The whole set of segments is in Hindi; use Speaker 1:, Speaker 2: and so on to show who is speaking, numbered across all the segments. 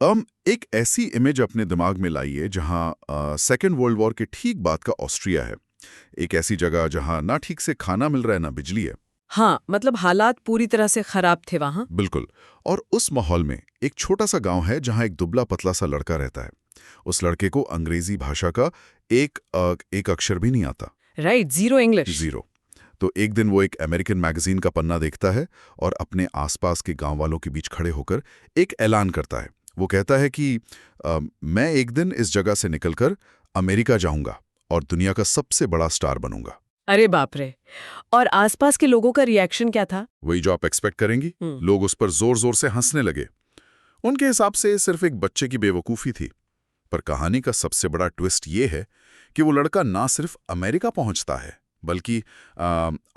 Speaker 1: एक ऐसी इमेज अपने दिमाग में लाइए जहां सेकेंड वर्ल्ड वॉर के ठीक बाद का ऑस्ट्रिया है। एक ऐसी जगह जहां ना ठीक से खाना मिल रहा है ना बिजली है।
Speaker 2: हाँ, मतलब हालात पूरी तरह से खराब थे वहां।
Speaker 1: बिल्कुल। और उस माहौल में एक छोटा सा गांव है जहां एक दुबला पतला सा लड़का रहता है। उस लड़के को अंग्रेजी भाषा का एक अक्षर भी नहीं आता।
Speaker 2: Right, zero English.
Speaker 1: जीरो। तो एक दिन वो एक अमेरिकन मैगजीन का पन्ना देखता है और अपने आसपास के गांव वालों के बीच खड़े होकर एक ऐलान करता है। वो कहता है कि मैं एक दिन इस जगह से निकलकर अमेरिका जाऊंगा और दुनिया का सबसे बड़ा स्टार बनूंगा।
Speaker 2: अरे बाप रे। और आसपास के लोगों का रिएक्शन क्या था?
Speaker 1: वही जो आप एक्सपेक्ट करेंगी।
Speaker 2: हम्म।
Speaker 1: लोग उस पर जोर जोर से हंसने लगे। उनके हिसाब से सिर्फ एक बच्चे की बेवकूफ़ी थी। पर कहानी का सबसे बड़ा ट्विस्ट ये है कि वो लड़का ना सिर्फ अमेरिका पहुंचता है बल्कि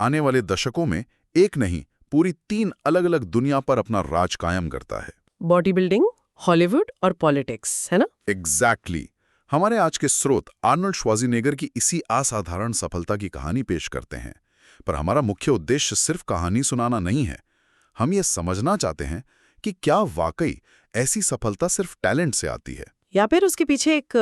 Speaker 1: आने वाले दशकों में एक नहीं पूरी 3 अलग अलग दुनिया पर अपना राज कायम करता है।
Speaker 2: बॉडी बिल्डिंग, हॉलीवुड और पॉलिटिक्स, है ना?
Speaker 1: एग्जैक्टली। हमारे आज के स्रोत आर्नल्ड श्वार्ज़ेनेगर की इसी असाधारण सफलता की कहानी पेश करते हैं। पर हमारा मुख्य उद्देश्य सिर्फ कहानी सुनाना नहीं है। हम ये समझना चाहते हैं कि क्या वाकई ऐसी सफलता सिर्फ टैलेंट से आती है,
Speaker 2: या फिर उसके पीछे एक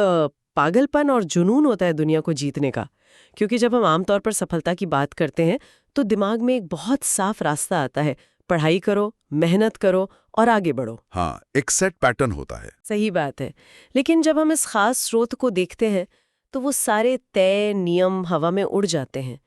Speaker 2: पागलपन और जुनून होता है दुनिया को जीतने का। क्योंकि जब हम आमतौर पर सफलता की बात करते हैं तो दिमाग में एक बहुत साफ रास्ता आता है, पढ़ाई करो, मेहनत करो और आगे बढ़ो।
Speaker 1: हाँ, एक सेट पैटर्न होता है।
Speaker 2: सही बात है। लेकिन जब हम इस खास स्रोत को देखते हैं तो वो सारे तय नियम हवा में उड़ जाते हैं।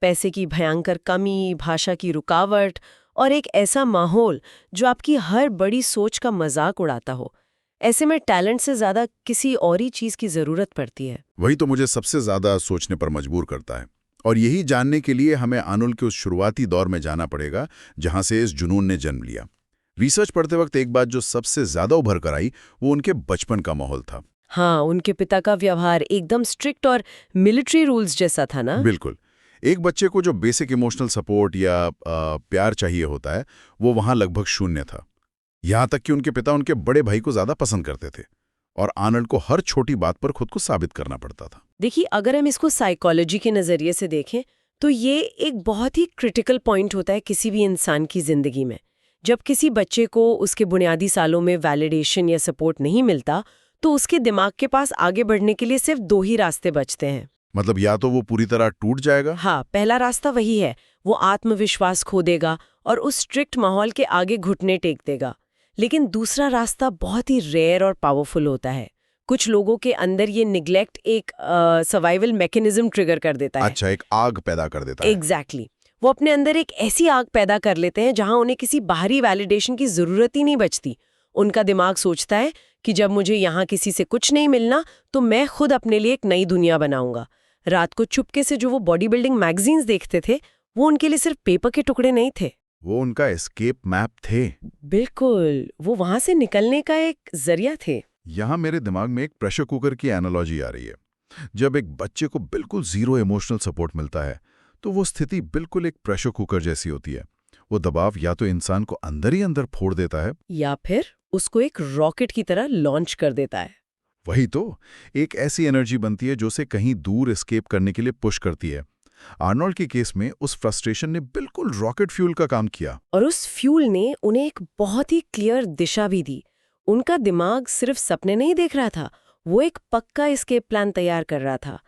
Speaker 2: पैसे की भयंकर कमी, भाषा की रुकावट और एक ऐसा माहौल जो आपकी हर बड़ी सोच का मजाक उड़ाता हो। ऐसे में टैलेंट से ज्यादा किसी और ही चीज की जरूरत पड़ती है।
Speaker 1: वही तो मुझे सबसे ज्यादा सोचने पर मजबूर करता है। और यही जानने के लिए हमें आर्नल्ड के उस शुरुआती दौर में जाना पड़ेगा जहां से इस जुनून ने जन्म लिया। रिसर्च पढ़ते वक्त एक बात जो सबसे ज्यादा उभर कर आई वो उनके बचपन का माहौल था।
Speaker 2: हाँ, उनके पिता का व्यवहार एकदम स्ट्रिक्ट और मिलिट्री रूल्स जैसा था ना।
Speaker 1: बिल्कुल। एक बच्चे को जो बेसिक इमोशनल सपोर्ट या प्यार चाहिए होता है वो वहां लगभग शून्य था। यहां तक कि उनके पिता उनके बड़े भाई को ज्यादा पसंद करते थे और आर्नल्ड को हर छोटी बात पर खुद को साबित करना पड़ता था।
Speaker 2: देखिए, अगर हम इसको साइकोलॉजी के नजरिए से देखें तो ये एक बहुत ही क्रिटिकल पॉइंट होता है किसी भी इंसान की जिंदगी में। जब किसी बच्चे को उसके बुनियादी सालों में वैलिडेशन या सपोर्ट नहीं मिलता तो उसके दिमाग के पास आगे बढ़ने के लिए सिर्फ 2 ही रास्ते बचते हैं।
Speaker 1: मतलब या तो वो पूरी तरह टूट जाएगा।
Speaker 2: हाँ, पहला रास्ता वही है, वो आत्मविश्वास खो देगा और उस स्ट्रिक्ट माहौल के आगे घुटने टेक देगा। लेकिन दूसरा रास्ता बहुत ही रेयर और पावरफुल होता है। कुछ लोगों के अंदर ये निग्लेक्ट एक सर्वाइवल मैकेनिज्म ट्रिगर कर देता है।
Speaker 1: अच्छा, एक आग पैदा कर देता है।
Speaker 2: एग्जैक्टली। वो अपने अंदर एक ऐसी आग पैदा कर लेते हैं जहां उन्हें किसी बाहरी वैलिडेशन की जरूरत ही नहीं बचती। उनका दिमाग सोचता है कि जब मुझे यहाँ किसी से कुछ नहीं मिलना तो मैं खुद अपने लिए एक नई दुनिया बनाऊंगा। रात को चुपके से जो वो बॉडी बिल्डिंग मैगजीन्स देखते थे वो उनके लिए सिर्फ पेपर के टुकड़े नहीं थे,
Speaker 1: वो उनका एस्केप मैप थे।
Speaker 2: बिल्कुल, वो वहां से निकलने का एक जरिया थे।
Speaker 1: यहाँ मेरे दिमाग में एक प्रेशर कुकर की एनालॉजी आ रही है। जब एक बच्चे को बिल्कुल जीरो इमोशनल सपोर्ट मिलता है तो वो स्थिति बिल्कुल एक प्रेशर कुकर जैसी होती है। वो दबाव या तो इंसान को अंदर ही अंदर फोड़ देता है
Speaker 2: या फिर उसको एक रॉकेट की तरह लॉन्च कर देता है।
Speaker 1: वही तो, एक ऐसी एनर्जी बनती है जो उसे कहीं दूर एस्केप करने के लिए पुश करती है। आर्नल्ड के केस में उस फ्रस्ट्रेशन ने बिल्कुल रॉकेट फ्यूल का काम किया।
Speaker 2: और उस फ्यूल ने उन्हें एक बहुत ही क्लियर दिशा भी दी। उनका दिमाग सिर्फ सपने नहीं देख रहा था, वो एक पक्का एस्केप प्लान तैयार कर रहा था।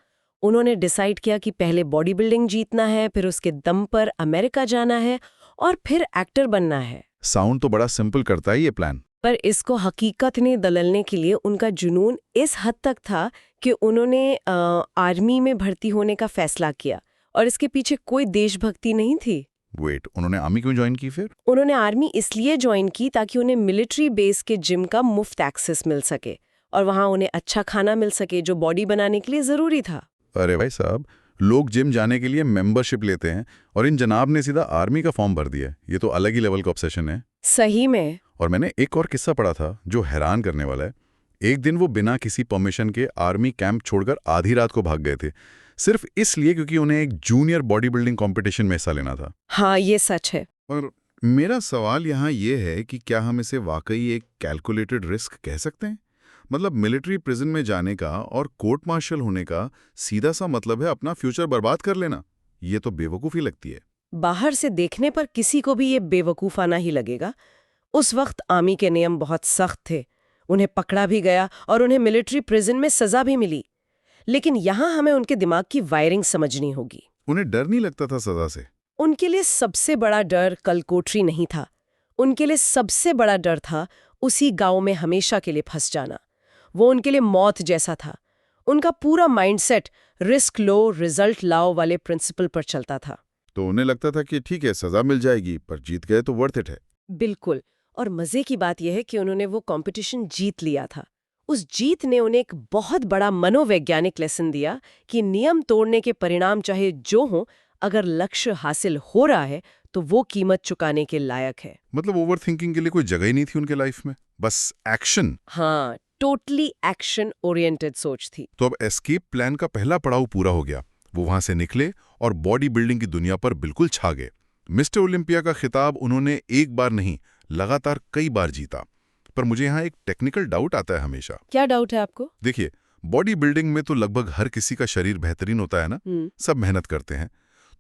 Speaker 2: उन्होंने डिसाइड किया कि पहले बॉडी बिल्डिंग जीतना है, फिर उसके दम पर अमेरिका जाना है और फिर एक्टर बनना है।
Speaker 1: साउंड तो बड़ा सिंपल करता है ये प्लान।
Speaker 2: पर इसको हकीकत में बदलने के लिए उनका जुनून इस हद तक था कि उन्होंने आर्मी में भर्ती होने का फैसला किया। और इसके पीछे कोई देशभक्ति नहीं थी।
Speaker 1: वेट, उन्होंने आर्मी क्यों ज्वाइन की फिर?
Speaker 2: उन्होंने आर्मी इसलिए ज्वाइन की ताकि उन्हें मिलिट्री बेस के जिम का मुफ्त एक्सेस मिल सके और वहां उन्हें अच्छा खाना मिल सके जो बॉडी बनाने के लिए जरूरी था।
Speaker 1: अरे भाई साहब, लोग जिम जाने के लिए मेंबरशिप लेते हैं और इन जनाब ने सीधा आर्मी का फॉर्म भर दिया। ये तो अलग ही लेवल का ऑब्सेशन है।
Speaker 2: सही में।
Speaker 1: और मैंने एक और किस्सा पढ़ा था जो हैरान करने वाला है। एक दिन वो बिना किसी परमिशन के आर्मी कैंप छोड़कर आधी रात को भाग गए थे, सिर्फ इसलिए क्योंकि उन्हें एक जूनियर बॉडी बिल्डिंग कॉम्पिटिशन में हिस्सा लेना था।
Speaker 2: हाँ, ये सच है।
Speaker 1: और मेरा सवाल यहाँ ये है कि क्या हम इसे वाकई एक कैलकुलेटेड रिस्क कह सकते हैं? मतलब मिलिट्री प्रिजन में जाने का और कोर्ट मार्शल होने का सीधा सा मतलब है अपना फ्यूचर बर्बाद कर लेना। ये तो बेवकूफ़ी लगती है।
Speaker 2: बाहर से देखने पर किसी को भी ये बेवकूफाना ही लगेगा। उस वक्त आर्मी के नियम बहुत सख्त थे। उन्हें पकड़ा भी गया और उन्हें मिलिट्री प्रिजन में सजा भी मिली। लेकिन यहाँ हमें उनके दिमाग की वायरिंग समझनी होगी।
Speaker 1: उन्हें डर नहीं लगता था सजा से?
Speaker 2: उनके लिए सबसे बड़ा डर कलकोटरी नहीं था। उनके लिए सबसे बड़ा डर था उसी गांव में हमेशा के लिए फंस जाना। वो उनके लिए मौत जैसा था। उनका पूरा माइंडसेट रिस्क लो रिजल्ट लाओ वाले प्रिंसिपल पर चलता था।
Speaker 1: तो उन्हें लगता था कि ठीक है, सजा मिल जाएगी, पर जीत गए तो वर्थ इट है।
Speaker 2: बिल्कुल। और मजे की बात यह है कि उन्होंने वो कंपटीशन जीत लिया था। उस जीत ने उन्हें एक बहुत बड़ा मनोवैज्ञानिक लेसन दिया कि नियम तोड़ने के परिणाम चाहे जो हो, अगर लक्ष्य हासिल हो रहा है तो वो कीमत चुकाने के लायक है।
Speaker 1: मतलब ओवर थिंकिंग के लिए कोई जगह ही नहीं थी उनके लाइफ में, बस एक्शन।
Speaker 2: हाँ, टोटली एक्शन ओरिएंटेड सोच थी।
Speaker 1: तो अब एस्केप प्लान का पहला पड़ाव पूरा हो गया। वो वहां से निकले और बॉडी बिल्डिंग की दुनिया पर बिल्कुल छा गए। मिस्टर ओलंपिया का खिताब उन्होंने एक बार नहीं, लगातार कई बार जीता। पर मुझे यहाँ एक टेक्निकल डाउट आता है हमेशा।
Speaker 2: क्या डाउट है आपको?
Speaker 1: देखिए, बॉडी बिल्डिंग में तो लगभग हर किसी का शरीर बेहतरीन होता है ना, सब मेहनत करते हैं।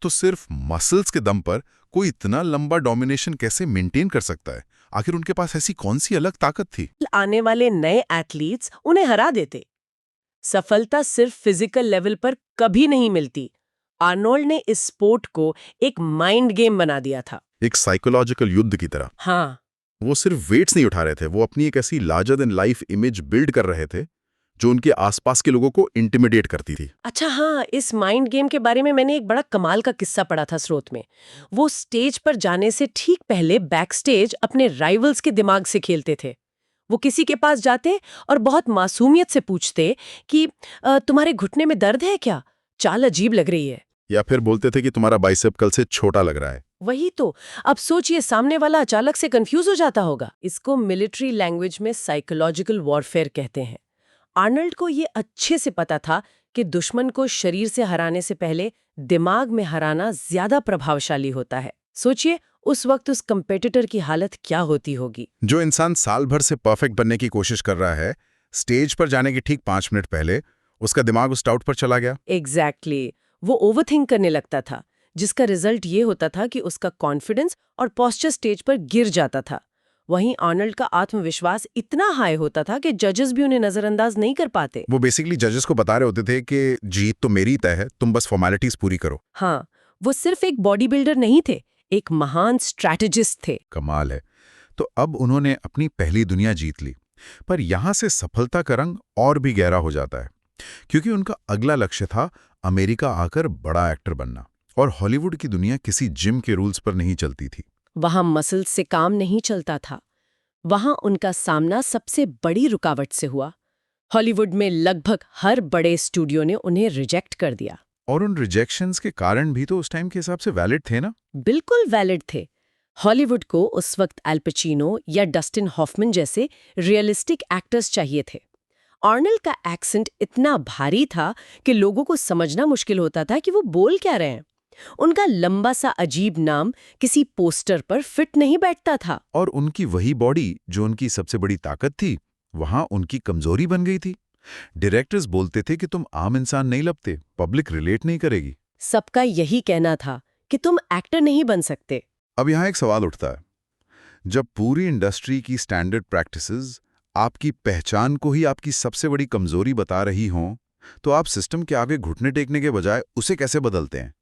Speaker 1: तो सिर्फ मसल्स के दम पर कोई इतना लंबा डोमिनेशन कैसे मेंटेन कर सकता है? आखिर उनके पास ऐसी कौन सी अलग ताकत थी?
Speaker 2: आने वाले नए एथलीट्स उन्हें हरा देते। सफलता सिर्फ फिजिकल लेवल पर कभी नहीं मिलती। आर्नोल्ड ने इस स्पोर्ट को एक माइंड गेम बना दिया था।
Speaker 1: एक साइकोलॉजिकल युद्ध की तरह।
Speaker 2: हाँ,
Speaker 1: वो सिर्फ वेट्स नहीं उठा रहे थे, वो अपनी एक ऐसी larger than life image build कर रहे थे जो उनके आसपास के लोगों को इंटिमिडेट करती थी।
Speaker 2: अच्छा हाँ, इस माइंड गेम के बारे में मैंने एक बड़ा कमाल का किस्सा पढ़ा था स्रोत में। वो स्टेज पर जाने से ठीक पहले बैक स्टेज अपने राइवल्स के दिमाग से खेलते थे। वो किसी के पास जाते और बहुत मासूमियत से पूछते कि तुम्हारे घुटने में दर्द है क्या? चाल अजीब लग रही है।
Speaker 1: या फिर बोलते थे कि तुम्हारा बाइसेप कल से छोटा लग रहा है।
Speaker 2: वही तो। अब सोचिए, सामने वाला अचानक से कंफ्यूज हो जाता होगा। इसको मिलिट्री लैंग्वेज में साइकोलॉजिकल वॉरफेयर कहते हैं। आर्नल्ड को ये अच्छे से पता था कि दुश्मन को शरीर से हराने से पहले दिमाग में हराना ज्यादा प्रभावशाली होता है। सोचिए उस वक्त उस कंपेटिटर की हालत क्या होती होगी।
Speaker 1: जो इंसान साल भर से परफेक्ट बनने की कोशिश कर रहा है, स्टेज पर जाने के ठीक 5 मिनट पहले उसका दिमाग उस डाउट पर चला गया।
Speaker 2: एग्जैक्टली। वो ओवरथिंक करने लगता था, जिसका रिजल्ट ये होता था कि उसका कॉन्फिडेंस और पोस्चर स्टेज पर गिर जाता था। वहीं आर्नल्ड का आत्मविश्वास इतना हाई होता था कि जजेस भी उन्हें नजरअंदाज नहीं कर पाते।
Speaker 1: वो बेसिकली जजेस को बता रहे होते थे कि जीत तो मेरी तय है, तुम बस फॉर्मेलिटीज पूरी करो।
Speaker 2: हाँ, वो सिर्फ एक बॉडी बिल्डर नहीं थे, एक महान स्ट्रैटेजिस्ट थे।
Speaker 1: कमाल है। तो अब उन्होंने अपनी पहली दुनिया जीत ली, पर यहां से सफलता का रंग और भी गहरा हो जाता है, क्योंकि उनका अगला लक्ष्य था अमेरिका आकर बड़ा एक्टर बनना। और हॉलीवुड की दुनिया किसी जिम के रूल्स पर नहीं चलती थी।
Speaker 2: वहां मसल्स से काम नहीं चलता था। वहां उनका सामना सबसे बड़ी रुकावट से हुआ। हॉलीवुड में लगभग हर बड़े स्टूडियो ने उन्हें रिजेक्ट कर दिया।
Speaker 1: और उन रिजेक्शंस के कारण भी तो उस टाइम के हिसाब से वैलिड थे ना?
Speaker 2: बिल्कुल वैलिड थे। हॉलीवुड को उस वक्त एल पचिनो या डस्टिन हॉफमैन जैसे रियलिस्टिक एक्टर्स चाहिए थे। आर्नल्ड का एक्सेंट इतना भारी था कि लोगों को समझना मुश्किल होता था कि वो बोल क्या रहे हैं। उनका लंबा सा अजीब नाम किसी पोस्टर पर फिट नहीं बैठता था।
Speaker 1: और उनकी वही बॉडी जो उनकी सबसे बड़ी ताकत थी, वहां उनकी कमजोरी बन गई थी। डायरेक्टर्स बोलते थे कि तुम आम इंसान नहीं लगते, पब्लिक रिलेट नहीं करेगी।
Speaker 2: सबका यही कहना था कि तुम एक्टर नहीं बन सकते।
Speaker 1: अब यहाँ एक सवाल उठता है, जब पूरी इंडस्ट्री की स्टैंडर्ड प्रैक्टिसेस आपकी पहचान को ही आपकी सबसे बड़ी कमजोरी बता रही हों, तो आप सिस्टम के आगे घुटने टेकने के बजाय उसे कैसे बदलते हैं?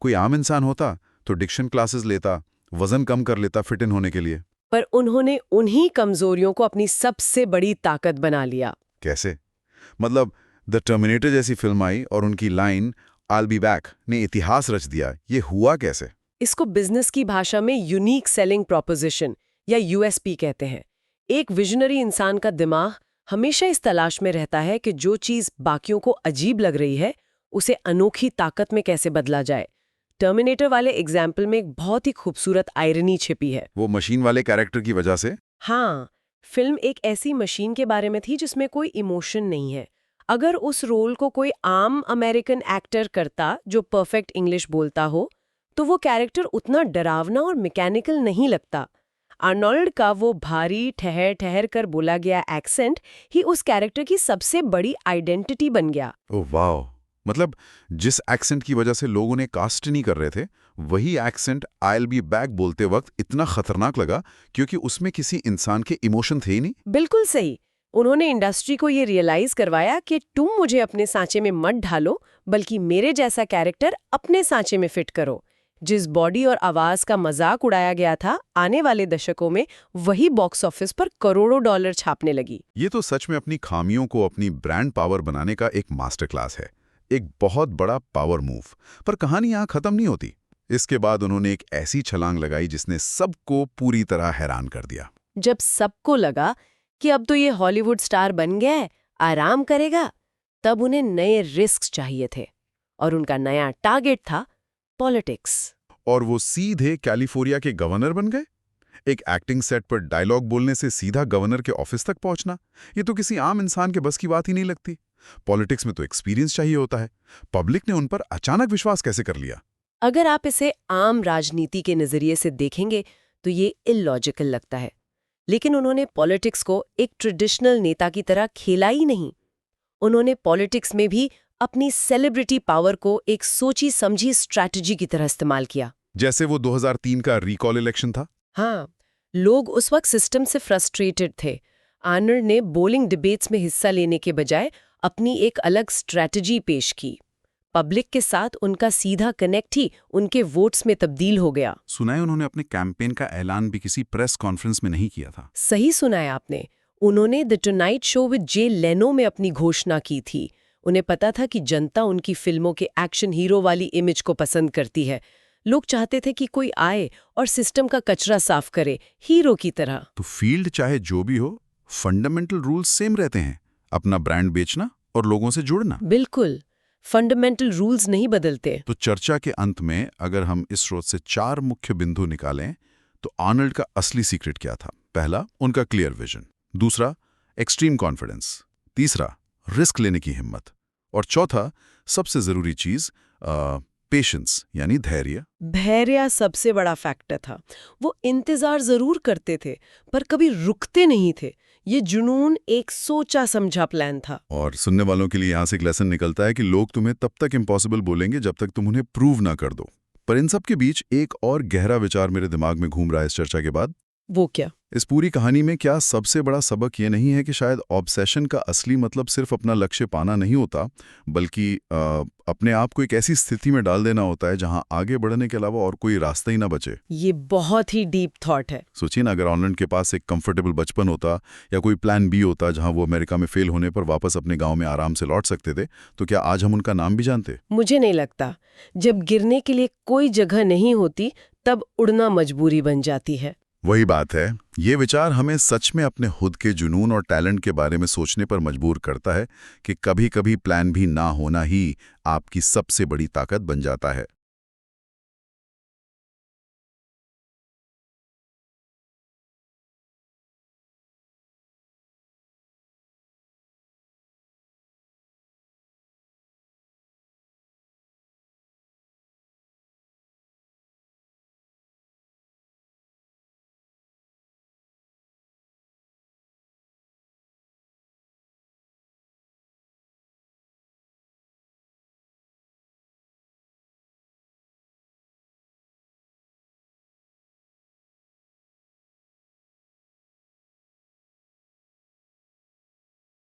Speaker 1: कोई आम इंसान होता तो डिक्शन क्लासेस लेता, वजन कम कर लेता फिट इन होने के लिए।
Speaker 2: पर उन्होंने उन्हीं कमजोरियों को अपनी सबसे बड़ी ताकत बना लिया।
Speaker 1: कैसे? मतलब द टर्मिनेटर जैसी फिल्म आई और उनकी line I will be back ने इतिहास रच दिया। ये हुआ कैसे?
Speaker 2: इसको बिजनेस की भाषा में यूनिक सेलिंग प्रोपोजिशन या यूएसपी कहते हैं। एक विजनरी इंसान का दिमाग हमेशा इस तलाश में रहता है कि जो चीज बाकियों को अजीब लग रही है, उसे अनोखी ताकत में कैसे बदला जाए। टर्मिनेटर वाले एग्जाम्पल में एक बहुत ही खूबसूरत आयरनी छिपी है।
Speaker 1: वो मशीन वाले कैरेक्टर की वजह से?
Speaker 2: हाँ, फिल्म एक ऐसी मशीन के बारे में थी जिसमें कोई इमोशन नहीं है। अगर उस रोल को कोई आम अमेरिकन एक्टर करता जो परफेक्ट इंग्लिश बोलता हो, तो वो कैरेक्टर उतना डरावना और मैकेनिकल नहीं लगता। आर्नोल्ड का वो भारी ठहर ठहर कर बोला गया एक्सेंट ही उस कैरेक्टर की सबसे बड़ी आइडेंटिटी बन गया।
Speaker 1: ओह वाह! मतलब जिस एक्सेंट की वजह से लोग उन्हें कास्ट नहीं कर रहे थे, वही accent I will be back बोलते वक्त इतना खतरनाक लगा क्योंकि उसमें किसी इंसान के इमोशन थे ही नहीं।
Speaker 2: बिल्कुल सही। उन्होंने इंडस्ट्री को ये रियलाइज करवाया कि तुम मुझे अपने सांचे में मत ढालो, बल्कि मेरे जैसा कैरेक्टर अपने सांचे में फिट करो। जिस बॉडी और आवाज का मजाक उड़ाया गया था, आने वाले दशकों में वही बॉक्स ऑफिस पर करोड़ों डॉलर छापने लगी।
Speaker 1: ये तो सच में अपनी खामियों को अपनी ब्रांड पावर बनाने का एक मास्टर क्लास है, एक बहुत बड़ा पावर मूव। पर कहानी यहाँ खत्म नहीं होती। इसके बाद उन्होंने एक ऐसी छलांग लगाई जिसने सबको पूरी तरह हैरान कर दिया।
Speaker 2: जब सबको लगा कि अब तो ये हॉलीवुड स्टार बन गया है, आराम करेगा, तब उन्हें नए रिस्क चाहिए थे और उनका नया टारगेट था पॉलिटिक्स।
Speaker 1: और वो सीधे कैलिफोर्निया के गवर्नर बन गए। एक एक्टिंग सेट पर डायलॉग बोलने से सीधा गवर्नर के ऑफिस तक पहुंचना, ये तो किसी आम इंसान के बस की बात ही नहीं लगती। पॉलिटिक्स में तो एक्सपीरियंस चाहिए होता है। पब्लिक ने उन पर अचानक विश्वास कैसे कर लिया?
Speaker 2: अगर आप इसे आम राजनीति के नजरिए से देखेंगे तो ये इलॉजिकल लगता है, लेकिन उन्होंने पॉलिटिक्स को एक ट्रेडिशनल नेता की तरह खेला ही नहीं। उन्होंने पॉलिटिक्स में भी अपनी सेलिब्रिटी पावर को एक सोची समझी स्ट्रैटेजी की तरह इस्तेमाल किया।
Speaker 1: जैसे वो 2003 का रिकॉल इलेक्शन था।
Speaker 2: हाँ, लोग उस वक्त सिस्टम से फ्रस्ट्रेटेड थे। आर्नल्ड ने बोलिंग डिबेट्स में हिस्सा लेने के बजाय अपनी एक अलग स्ट्रैटेजी पेश की। पब्लिक के साथ उनका सीधा कनेक्ट ही उनके वोट्स में तब्दील हो गया।
Speaker 1: सुना है उन्होंने अपने कैंपेन का ऐलान भी किसी प्रेस कॉन्फ्रेंस में नहीं किया था।
Speaker 2: सही सुना है आपने। उन्होंने the tonight show with J लेनो में अपनी घोषणा की थी। उन्हें पता था कि जनता उनकी फिल्मों के एक्शन हीरो वाली इमेज को पसंद करती है। लोग चाहते थे कि कोई आए और सिस्टम का कचरा साफ करे, हीरो की तरह।
Speaker 1: तो फील्ड चाहे जो भी हो, फंडामेंटल रूल्स सेम रहते हैं, अपना ब्रांड बेचना और लोगों से जुड़ना।
Speaker 2: बिल्कुल, फंडामेंटल रूल्स नहीं बदलते।
Speaker 1: तो चर्चा के अंत में अगर हम इस स्रोत से 4 मुख्य बिंदु निकालें तो आर्नल्ड का असली सीक्रेट क्या था? पहला, उनका क्लियर विजन। दूसरा, एक्सट्रीम कॉन्फिडेंस। तीसरा, रिस्क लेने की हिम्मत। और चौथा, सबसे जरूरी चीज, पेशेंस यानी धैर्य।
Speaker 2: धैर्य सबसे बड़ा फैक्टर था। वो इंतजार जरूर करते थे पर कभी रुकते नहीं थे। ये जुनून एक सोचा समझा प्लान था।
Speaker 1: और सुनने वालों के लिए यहाँ से एक लेसन निकलता है कि लोग तुम्हें तब तक इम्पॉसिबल बोलेंगे जब तक तुम उन्हें प्रूव ना कर दो। पर इन सब के बीच एक और गहरा विचार मेरे दिमाग में घूम रहा है इस चर्चा के बाद।
Speaker 2: वो क्या?
Speaker 1: इस पूरी कहानी में क्या सबसे बड़ा सबक ये नहीं है कि शायद ऑब्सेशन का असली मतलब सिर्फ अपना लक्ष्य पाना नहीं होता, बल्कि अपने आप को एक ऐसी स्थिति में डाल देना होता है जहां आगे बढ़ने के अलावा और कोई रास्ता ही ना बचे।
Speaker 2: ये बहुत ही डीप थॉट है।
Speaker 1: सोचिए ना, अगर आर्नल्ड के पास एक कंफर्टेबल बचपन होता या कोई प्लान बी होता जहां वो अमेरिका में फेल होने पर वापस अपने गांव में आराम से लौट सकते थे, तो क्या आज हम उनका नाम भी जानते?
Speaker 2: मुझे नहीं लगता। जब गिरने के लिए कोई जगह नहीं होती तब उड़ना मजबूरी बन जाती है।
Speaker 1: वही बात है। ये विचार हमें सच में अपने खुद के जुनून और टैलेंट के बारे में सोचने पर मजबूर करता है कि कभी-कभी प्लान भी ना होना ही आपकी सबसे बड़ी ताकत बन जाता है।